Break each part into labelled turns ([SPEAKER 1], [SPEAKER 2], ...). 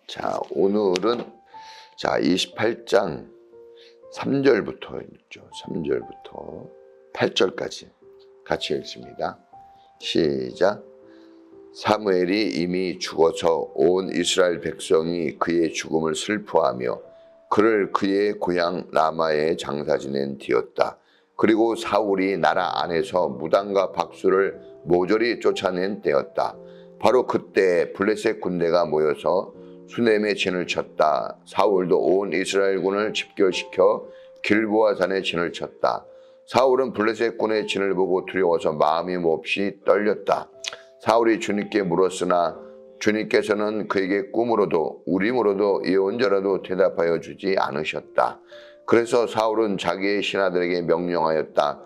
[SPEAKER 1] 자, 오늘은 28장 3절부터 있죠. 3절부터 8절까지 같이 읽습니다. 시작. 사무엘이 이미 죽어서 온 이스라엘 백성이 그의 죽음을 슬퍼하며 그를 그의 고향 라마에 장사 지낸 뒤였다. 그리고 사울이 나라 안에서 무당과 박수를 모조리 쫓아낸 때였다. 바로 그때 블레셋 군대가 모여서 수넴의 진을 쳤다. 사울도 온 이스라엘군을 집결시켜 길보아 산에 진을 쳤다. 사울은 블레셋 군의 진을 보고 두려워서 마음이 몹시 떨렸다. 사울이 주님께 물었으나 주님께서는 그에게 꿈으로도 우림으로도 예언자라도 대답하여 주지 않으셨다. 그래서 사울은 자기의 신하들에게 명령하였다.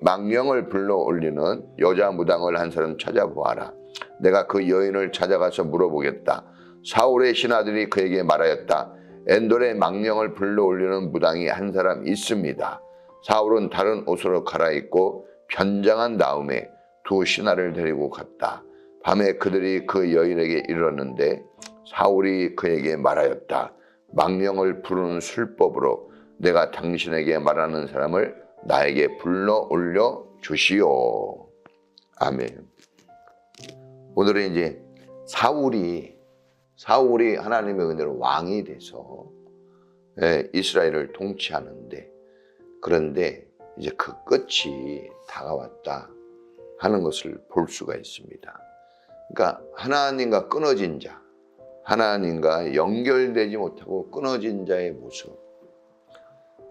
[SPEAKER 1] 망령을 불러 올리는 여자 무당을 한 사람 찾아보아라. 내가 그 여인을 찾아가서 물어보겠다. 사울의 신하들이 그에게 말하였다. 엔돌에 망령을 불러 올리는 무당이 한 사람 있습니다. 사울은 다른 옷으로 갈아입고 변장한 다음에 두 신하를 데리고 갔다. 밤에 그들이 그 여인에게 이르렀는데 사울이 그에게 말하였다. 망령을 부르는 술법으로 내가 당신에게 말하는 사람을 나에게 불러 올려 주시오. 아멘. 오늘은 이제 사울이 하나님의 은혜로 왕이 돼서 이스라엘을 통치하는데, 그런데 이제 그 끝이 다가왔다 하는 것을 볼 수가 있습니다. 그러니까 하나님과 끊어진 자, 하나님과 연결되지 못하고 끊어진 자의 모습,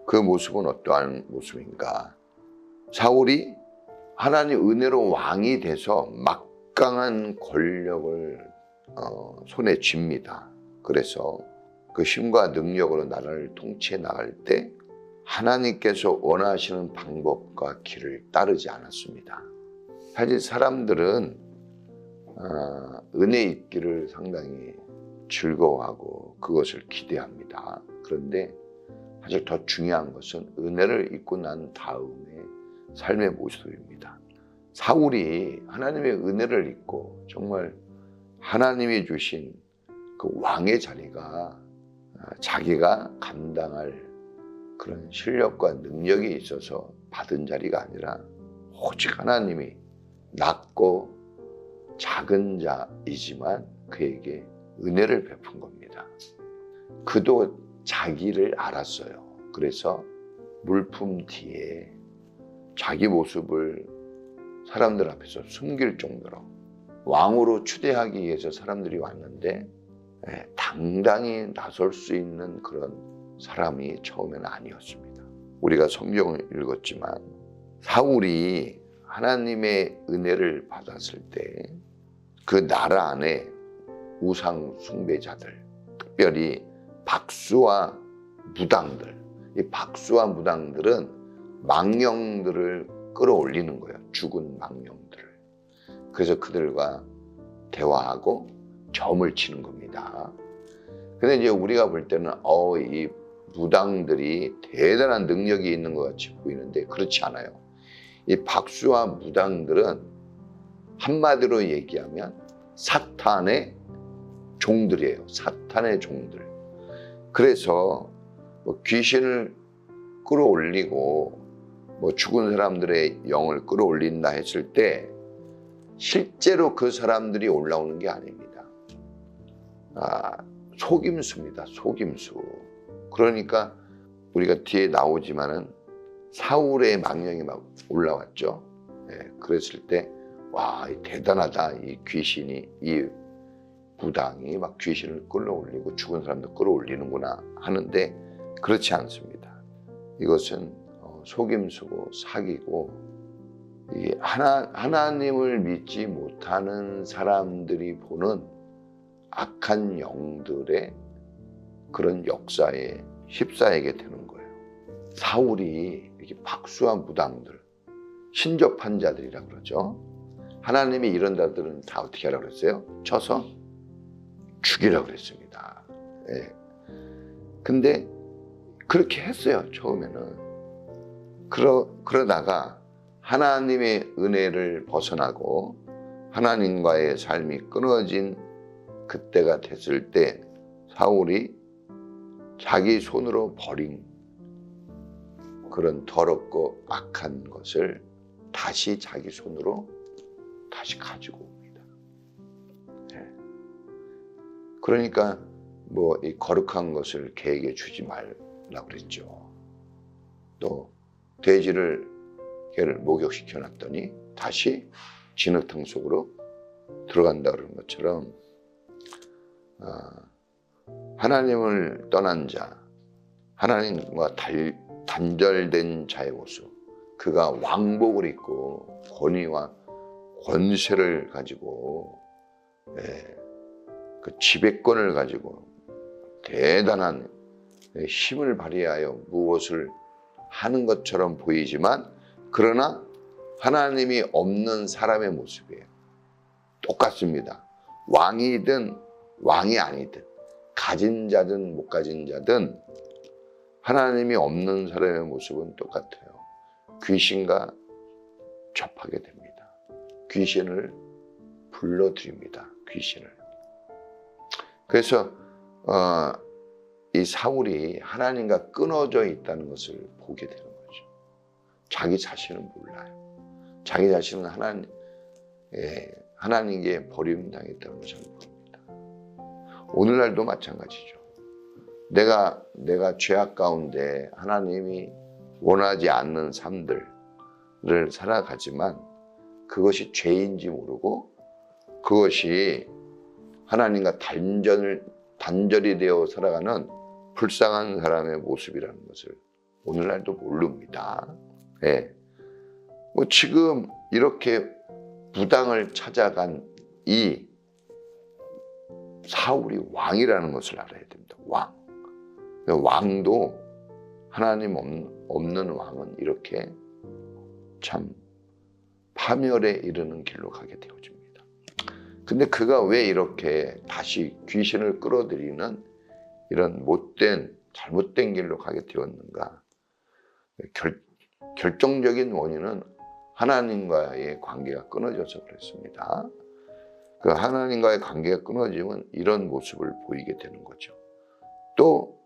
[SPEAKER 1] 그 모습은 어떠한 모습인가? 사울이 하나님 은혜로 왕이 돼서 막강한 권력을 손에 쥡니다. 그래서 그 힘과 능력으로 나라를 통치해 나갈 때 하나님께서 원하시는 방법과 길을 따르지 않았습니다. 사실 사람들은 은혜 있기를 상당히 즐거워하고 그것을 기대합니다. 그런데 사실 더 중요한 것은 은혜를 입고 난 다음에 삶의 모습입니다. 사울이 하나님의 은혜를 입고 정말 하나님이 주신 그 왕의 자리가 자기가 감당할 그런 실력과 능력이 있어서 받은 자리가 아니라 오직 하나님이 낮고 작은 자이지만 그에게 은혜를 베푼 겁니다. 그도 자기를 알았어요. 그래서 물품 뒤에 자기 모습을 사람들 앞에서 숨길 정도로 왕으로 추대하기 위해서 사람들이 왔는데 당당히 나설 수 있는 그런 사람이 처음에는 아니었습니다. 우리가 성경을 읽었지만 사울이 하나님의 은혜를 받았을 때 그 나라 안에 우상 숭배자들, 특별히 박수와 무당들, 이 박수와 무당들은 망령들을 끌어올리는 거예요. 죽은 망령들을. 그래서 그들과 대화하고 점을 치는 겁니다. 근데 이제 우리가 볼 때는 이 무당들이 대단한 능력이 있는 것 같이 보이는데 그렇지 않아요. 이 박수와 무당들은 한마디로 얘기하면 사탄의 종들이에요. 사탄의 종들. 그래서 귀신을 끌어올리고 죽은 사람들의 영을 끌어올린다 했을 때 실제로 그 사람들이 올라오는 게 아닙니다. 속임수입니다. 속임수. 그러니까 우리가 뒤에 나오지만은 사울의 망령이 막 올라왔죠. 그랬을 때 와, 대단하다. 이 귀신이, 이 무당이 막 귀신을 끌어올리고 죽은 사람도 끌어올리는구나 하는데 그렇지 않습니다. 이것은 속임수고 사기고 하나님을 믿지 못하는 사람들이 보는 악한 영들의 그런 역사에 휩싸이게 되는 거예요. 사울이 이렇게 박수와 무당들, 신접한 자들이라고 그러죠. 하나님이 이런 자들은 다 어떻게 하라고 그랬어요? 쳐서 죽이라고 그랬습니다. 근데 그렇게 했어요. 처음에는. 그러다가 하나님의 은혜를 벗어나고 하나님과의 삶이 끊어진 그때가 됐을 때 사울이 자기 손으로 버린 그런 더럽고 악한 것을 다시 자기 손으로 다시 가지고 옵니다. 그러니까 뭐 이 거룩한 것을 개에게 주지 말라고 그랬죠. 또 돼지를 개를 목욕시켜 놨더니 다시 진흙탕 속으로 들어간다 그러는 것처럼 하나님을 떠난 자, 하나님과 단절된 자의 모습, 그가 왕복을 입고 권위와 권세를 가지고 그 지배권을 가지고 대단한 힘을 발휘하여 무엇을 하는 것처럼 보이지만 그러나 하나님이 없는 사람의 모습이에요. 똑같습니다. 왕이든 왕이 아니든 가진 자든 못 가진 자든 하나님이 없는 사람의 모습은 똑같아요. 귀신과 접하게 됩니다. 귀신을 불러들입니다. 귀신을. 그래서 이 사울이 하나님과 끊어져 있다는 것을 보게 되는 거죠. 자기 자신은 몰라요. 자기 자신은 하나님께 버림당했다는 것을 봅니다. 오늘날도 마찬가지죠. 내가 죄악 가운데 하나님이 원하지 않는 삶들을 살아가지만 그것이 죄인지 모르고 그것이 하나님과 단절이 되어 살아가는 불쌍한 사람의 모습이라는 것을 오늘날도 모릅니다. 뭐 지금 이렇게 무당을 찾아간 이 사울이 왕이라는 것을 알아야 됩니다. 왕도 하나님 없는 왕은 이렇게 참 파멸에 이르는 길로 가게 되어집니다. 근데 그가 왜 이렇게 다시 귀신을 끌어들이는 이런 잘못된 길로 가게 되었는가? 결정적인 원인은 하나님과의 관계가 끊어져서 그랬습니다. 그 하나님과의 관계가 끊어지면 이런 모습을 보이게 되는 거죠. 또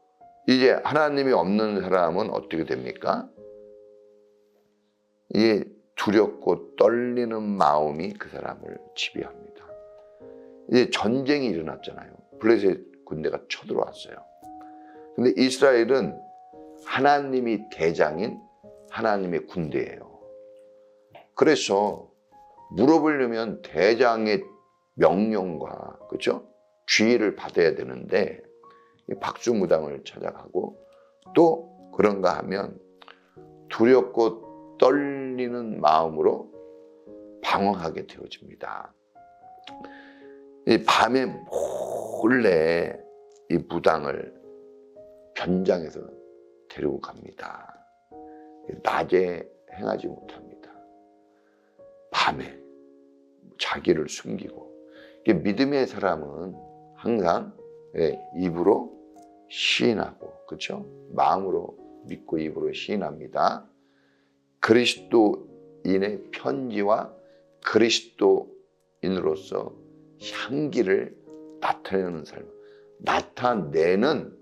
[SPEAKER 1] 이제 하나님이 없는 사람은 어떻게 됩니까? 이게 두렵고 떨리는 마음이 그 사람을 지배합니다. 이제 전쟁이 일어났잖아요. 블레셋 군대가 쳐들어왔어요. 근데 이스라엘은 하나님이 대장인 하나님의 군대예요. 그래서 물어보려면 대장의 명령과 그렇죠? 주의를 받아야 되는데 박수무당을 찾아가고 또 그런가 하면 두렵고 떨리는 마음으로 방황하게 되어집니다. 이 밤에 몰래 이 무당을 변장해서 데리고 갑니다. 낮에 행하지 못합니다. 밤에 자기를 숨기고. 믿음의 사람은 항상 입으로 시인하고, 그렇죠? 마음으로 믿고 입으로 시인합니다. 그리스도인의 편지와 그리스도인으로서 향기를 나타내는 삶, 나타내는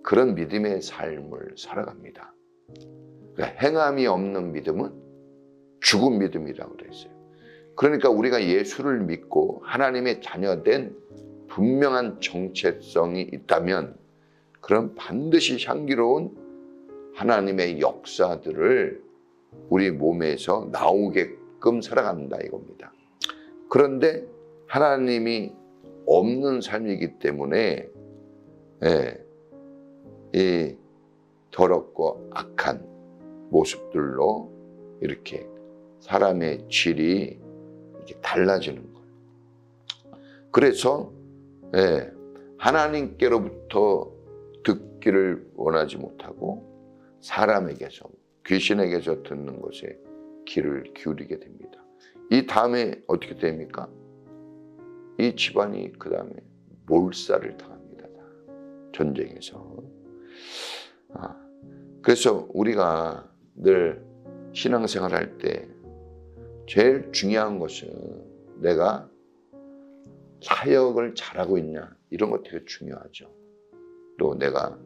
[SPEAKER 1] 그런 믿음의 삶을 살아갑니다. 그러니까 행함이 없는 믿음은 죽은 믿음이라고 그랬어요. 그러니까 우리가 예수를 믿고 하나님의 자녀된 분명한 정체성이 있다면 그럼 반드시 향기로운 하나님의 역사들을 우리 몸에서 나오게끔 살아간다 이겁니다. 그런데 하나님이 없는 삶이기 때문에 이 더럽고 악한 모습들로 이렇게 사람의 질이 이렇게 달라지는 거예요. 그래서 하나님께로부터 듣기를 원하지 못하고 사람에게서, 귀신에게서 듣는 것에 귀를 기울이게 됩니다. 이 다음에 어떻게 됩니까? 이 집안이 그 다음에 몰살을 당합니다. 전쟁에서. 그래서 우리가 늘 신앙생활 할 때 제일 중요한 것은 내가 사역을 잘하고 있냐, 이런 것 되게 중요하죠. 또 내가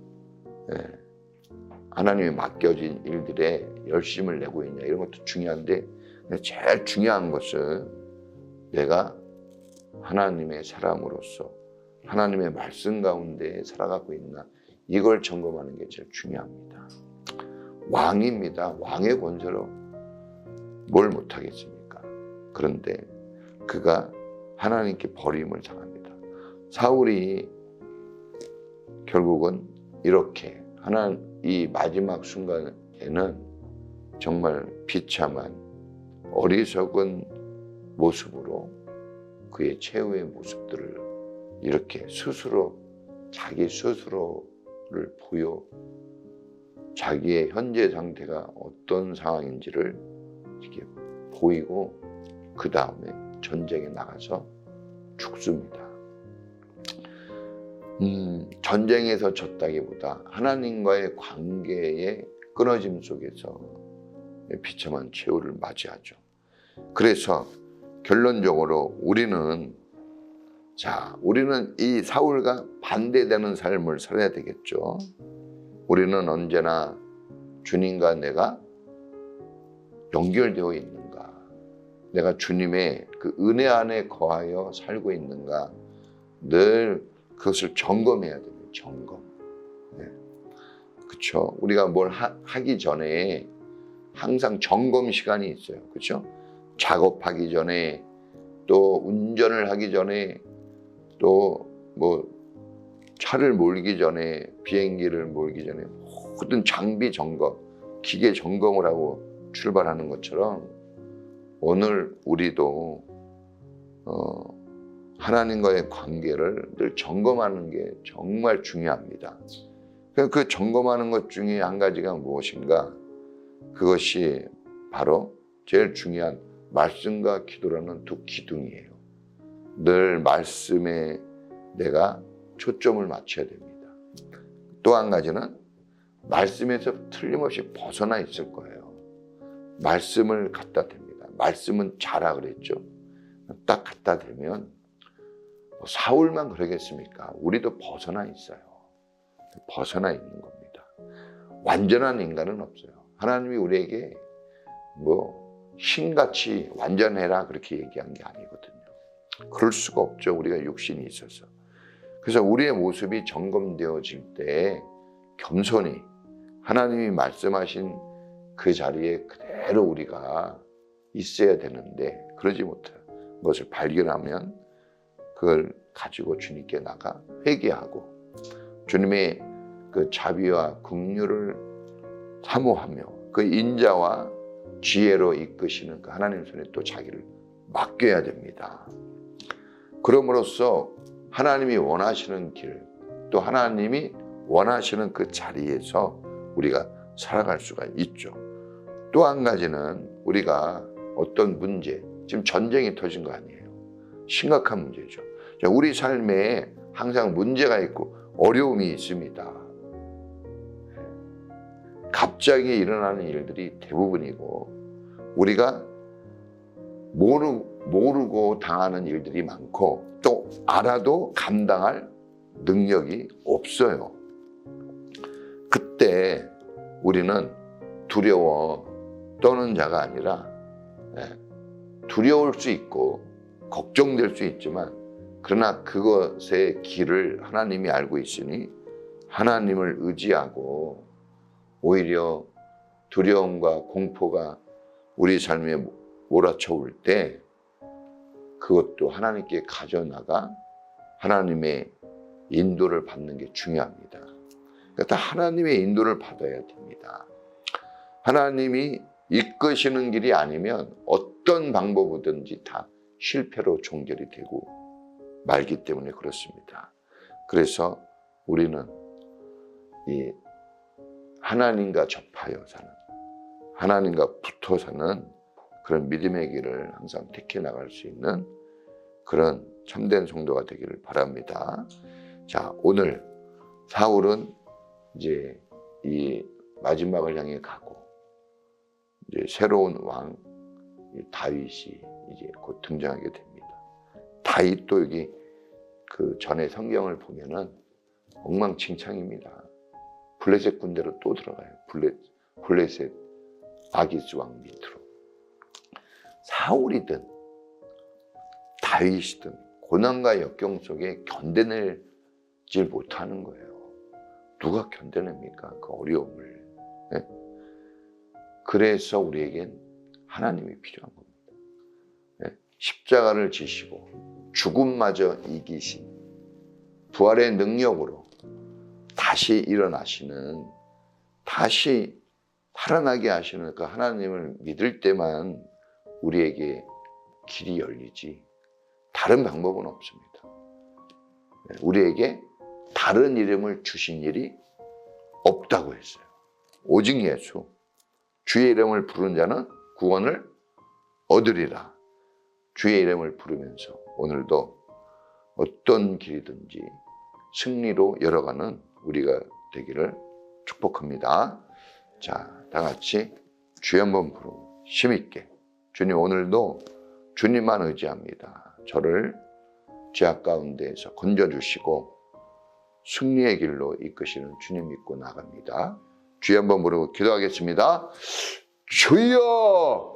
[SPEAKER 1] 하나님이 맡겨진 일들에 열심을 내고 있냐, 이런 것도 중요한데 제일 중요한 것은 내가 하나님의 사람으로서 하나님의 말씀 가운데 살아가고 있나, 이걸 점검하는 게 제일 중요합니다. 왕입니다. 왕의 권세로 뭘 못하겠습니까? 그런데 그가 하나님께 버림을 당합니다. 사울이 결국은 이렇게 이 마지막 순간에는 정말 비참한 어리석은 모습으로 그의 최후의 모습들을 이렇게 자기 스스로를 자기의 현재 상태가 어떤 상황인지를 이렇게 보이고 그 다음에 전쟁에 나가서 죽습니다. 전쟁에서 졌다기보다 하나님과의 관계의 끊어짐 속에서 비참한 최후를 맞이하죠. 그래서 결론적으로 우리는 이 사울과 반대되는 삶을 살아야 되겠죠. 우리는 언제나 주님과 내가 연결되어 있는가, 내가 주님의 그 은혜 안에 거하여 살고 있는가, 늘 그것을 점검해야 됩니다. 점검. 그렇죠. 우리가 뭘 하기 전에 항상 점검 시간이 있어요. 그렇죠. 작업하기 전에, 또 운전을 하기 전에, 또 뭐 차를 몰기 전에, 비행기를 몰기 전에 모든 장비 점검, 기계 점검을 하고 출발하는 것처럼 오늘 우리도 하나님과의 관계를 늘 점검하는 게 정말 중요합니다. 그 점검하는 것 중에 한 가지가 무엇인가? 그것이 바로 제일 중요한 말씀과 기도라는 두 기둥이에요. 늘 말씀에 내가 초점을 맞춰야 됩니다. 또 한 가지는 말씀에서 틀림없이 벗어나 있을 거예요. 말씀을 갖다 댑니다. 말씀은 자라 그랬죠. 딱 갖다 대면 사울만 그러겠습니까? 우리도 벗어나 있어요. 벗어나 있는 겁니다. 완전한 인간은 없어요. 하나님이 우리에게 신같이 완전해라 그렇게 얘기한 게 아니거든요. 그럴 수가 없죠. 우리가 육신이 있어서. 그래서 우리의 모습이 점검되어질 때 겸손히 하나님이 말씀하신 그 자리에 그대로 우리가 있어야 되는데 그러지 못해요. 그것을 발견하면 그걸 가지고 주님께 나가 회개하고 주님의 그 자비와 긍휼을 사모하며 그 인자와 지혜로 이끄시는 그 하나님 손에 또 자기를 맡겨야 됩니다. 그럼으로써 하나님이 원하시는 길, 또 하나님이 원하시는 그 자리에서 우리가 살아갈 수가 있죠. 또 한 가지는 우리가 어떤 문제, 지금 전쟁이 터진 거 아니에요. 심각한 문제죠. 우리 삶에 항상 문제가 있고 어려움이 있습니다. 갑자기 일어나는 일들이 대부분이고 우리가 모르고 당하는 일들이 많고 또 알아도 감당할 능력이 없어요. 그때 우리는 두려워 떠는 자가 아니라 두려울 수 있고 걱정될 수 있지만 그러나 그것의 길을 하나님이 알고 있으니 하나님을 의지하고 오히려 두려움과 공포가 우리 삶에 몰아쳐올 때 그것도 하나님께 가져나가 하나님의 인도를 받는 게 중요합니다. 그러니까 하나님의 인도를 받아야 됩니다. 하나님이 이끄시는 길이 아니면 어떤 방법이든지 다 실패로 종결이 되고 말기 때문에 그렇습니다. 그래서 우리는 이 하나님과 접하여 사는, 하나님과 붙어 사는 그런 믿음의 길을 항상 택해 나갈 수 있는 그런 참된 성도가 되기를 바랍니다. 자, 오늘 사울은 이제 이 마지막을 향해 가고 이제 새로운 왕 다윗이 이제 곧 등장하게 됩니다. 다윗도 여기 그 전에 성경을 보면은 엉망진창입니다. 블레셋 군대로 또 들어가요. 블레셋 아기스 왕 밑으로. 사울이든 다윗이든 고난과 역경 속에 견뎌내질 못하는 거예요. 누가 견뎌냅니까? 그 어려움을. 네? 그래서 우리에겐 하나님이 필요한 겁니다. 네? 십자가를 지시고 죽음마저 이기신 부활의 능력으로 다시 일어나시는, 다시 살아나게 하시는 그 하나님을 믿을 때만 우리에게 길이 열리지 다른 방법은 없습니다. 우리에게 다른 이름을 주신 일이 없다고 했어요. 오직 예수, 주의 이름을 부르는 자는 구원을 얻으리라. 주의 이름을 부르면서 오늘도 어떤 길이든지 승리로 열어가는 우리가 되기를 축복합니다. 자, 다 같이 주여 한번 부르고 힘있게, 주님 오늘도 주님만 의지합니다. 저를 죄악 가운데에서 건져주시고 승리의 길로 이끄시는 주님 믿고 나갑니다. 주여 한번 부르고 기도하겠습니다. 주여!